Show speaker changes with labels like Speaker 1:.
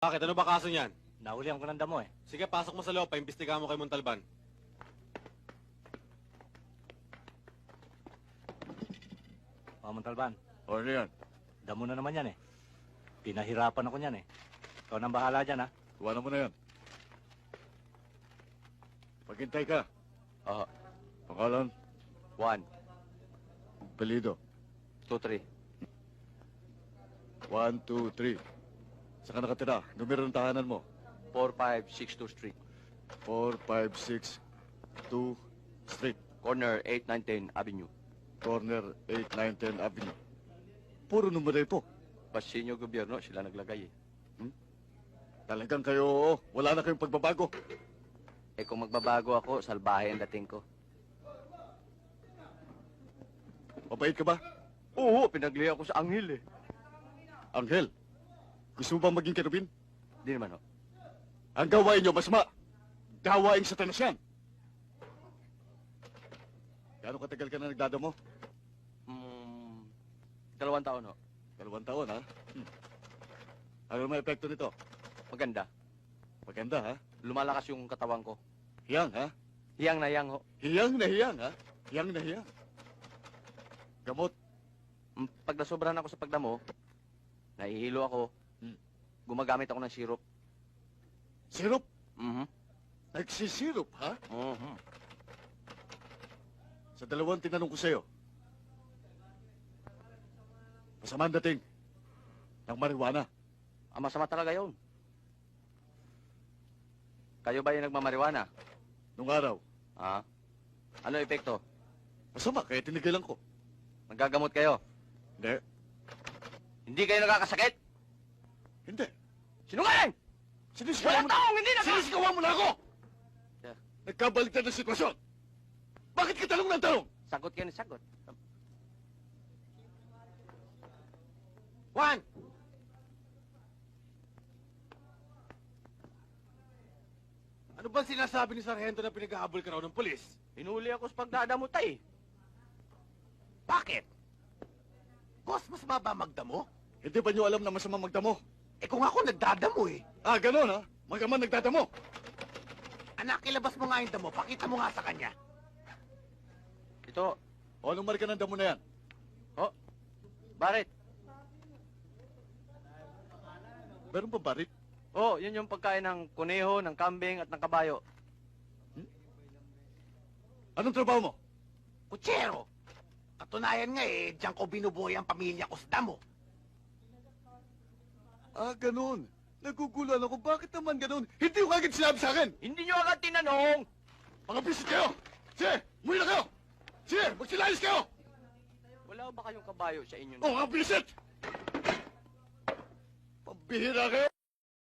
Speaker 1: Bakit? Ano ba kaso niyan?
Speaker 2: Nahulihan ko ng damo eh.
Speaker 1: Sige, pasok mo sa loob. Paimbestigahan mo kay Montalban.
Speaker 2: Montalban,
Speaker 3: O, ano yan?
Speaker 2: damo na naman yan eh. Pinahirapan ako niyan eh. Ikaw nang bahala dyan ha.
Speaker 3: Iwanan mo na yan. Paghintay ka.
Speaker 4: Oo.
Speaker 3: Pangalan,
Speaker 4: 1,
Speaker 3: apelido.
Speaker 4: 2, 3.
Speaker 3: 1, 2, 3. Saan ka nakatira? Numero ng tahanan mo.
Speaker 4: 4562 Street.
Speaker 3: 4, 5, 6, 2, Street.
Speaker 4: Corner 8910 Avenue.
Speaker 3: Corner 8, 9, 10 Avenue. Puro numero po.
Speaker 4: Pasinyo gobyerno, sila naglagay eh.
Speaker 3: Talagang kayo, wala na kayong pagbabago.
Speaker 4: Eh kung magbabago ako, salbahe ang dating ko.
Speaker 3: Mabait ka ba?
Speaker 4: Oo, pinaglihan ko sa anghel eh.
Speaker 3: Anghel, gusto mo bang maging kerubin?
Speaker 4: Di naman ho.
Speaker 3: Ang gawain nyo, masama. Gawaing satanas yan. Gano'ng katagal ka na nagdadamo?
Speaker 4: 2 taon ho.
Speaker 3: 2 taon, ha? Ano may epekto nito?
Speaker 4: Maganda.
Speaker 3: Maganda, ha?
Speaker 4: Lumalakas yung katawan ko.
Speaker 3: Hiyang, ha?
Speaker 4: Hiyang na hiyang ho.
Speaker 3: Hiyang na hiyang, ha? Hiyang na hiyang. Gamot.
Speaker 4: Pag nasobrahan ako sa pagdamo, nahihilo ako, gumagamit ako ng syrup.
Speaker 3: Sirup.
Speaker 4: Mhm.
Speaker 3: Nagsisirup, ha?
Speaker 4: Mhm.
Speaker 3: Sa 2 tinanong ko sa'yo. Masama ang dating ng marijuana.
Speaker 4: Ang masama talaga yun. Kayo ba yung nagmamariwana?
Speaker 3: Nung araw.
Speaker 4: Ha? Ano epekto?
Speaker 3: Masama, kaya tinigilan ko.
Speaker 4: Nagagamot kayo?
Speaker 3: Hindi.
Speaker 4: Hindi kayo nakakasakit?
Speaker 3: Hindi.
Speaker 4: Sinungaling!
Speaker 3: Sinisigawan mo na!
Speaker 4: taong hindi
Speaker 3: Sinisigawan mo na ako!
Speaker 4: Yeah.
Speaker 3: Nagkabaliktad ng sitwasyon. Bakit ka tanong ng tanong?
Speaker 4: Sagot kayo ng sagot.
Speaker 1: Juan! Ano ba sinasabi ni Sargento na pinag-ahabol ka raw ng pulis?
Speaker 4: Hinuli ako sa pagdadamutay.
Speaker 1: Bakit? Boss, mas maba magdamo?
Speaker 3: Hindi ba niyo alam na masama magdamo?
Speaker 1: Eh kung ako nagdadamo eh.
Speaker 3: Ah, gano'n, ha? Magaman nagdadamo.
Speaker 1: Anak, ilabas mo nga yung damo. Pakita mo nga sa kanya.
Speaker 4: Ito,
Speaker 3: O, anong marka ng damo na yan?
Speaker 4: Barit.
Speaker 3: Meron ba barit?
Speaker 4: Oh, yun yung pagkain ng kuneho, ng kambing at ng kabayo.
Speaker 3: Anong trabaho mo?
Speaker 1: Kutsero! Katunayan nga eh, diyan ko binubuhay ang pamilya ko sa damo.
Speaker 3: Ah, gano'n. Nagugulan ako. Bakit naman gano'n? Hindi ko agad sinabi sa akin.
Speaker 4: Hindi nyo agad tinanong!
Speaker 3: Mga bisit kayo! Sige, umuwi na kayo! Sige, magsilayos kayo!
Speaker 4: Wala ba kayong kabayo sa inyo?
Speaker 3: O, mga bisit! Pambihira kayo!